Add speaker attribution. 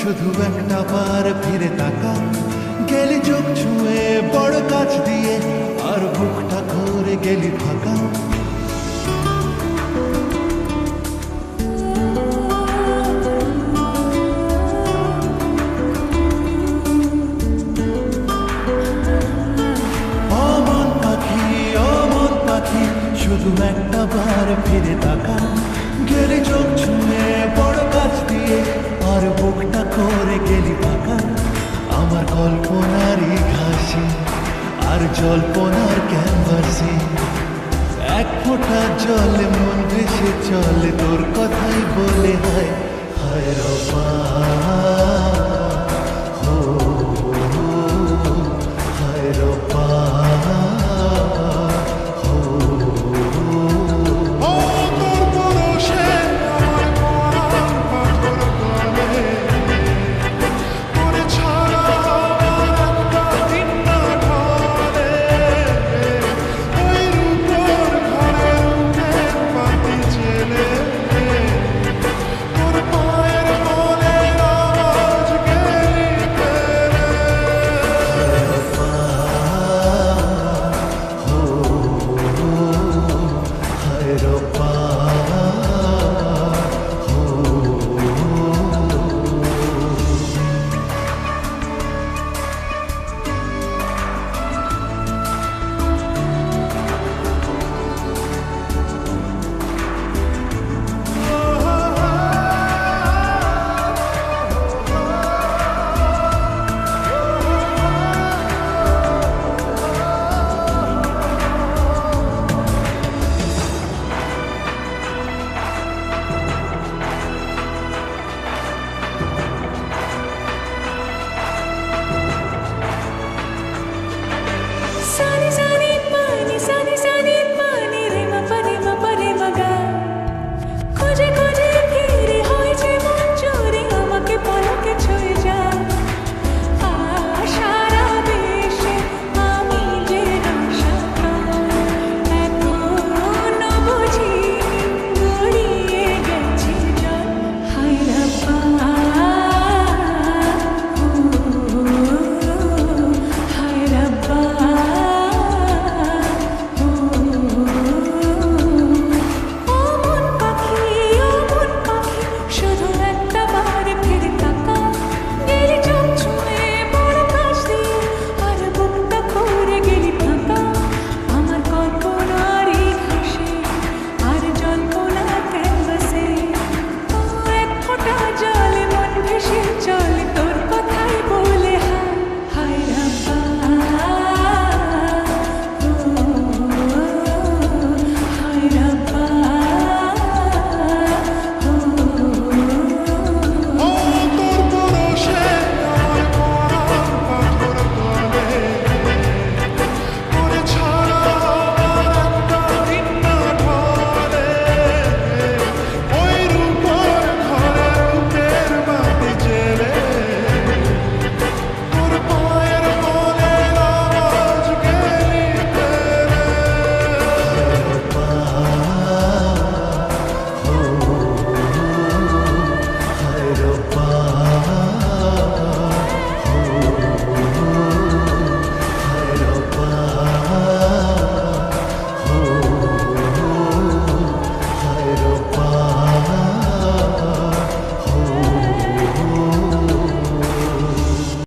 Speaker 1: শুধু একটা বার ফিরে তাকা, গেলি চোখ ছুঁয়ে বড় কাছ দিয়ে, আর বুকটা করে গেলি ফাঁকা। অমন পাখি, অমন পাখি, শুধু একটা বার ফিরে তাকা, গেলি চোখ ছুঁয়ে বড় কাছ দিয়ে, আর বুকটা করে গেলি ফাঁকা। আমার কল্পনারই ঘাসে আর জল্পনার ক্যানভাসে, এক ফোঁটা জলে মন ভেসে চলে তোর কথাই বলে, হায় হায় রবা।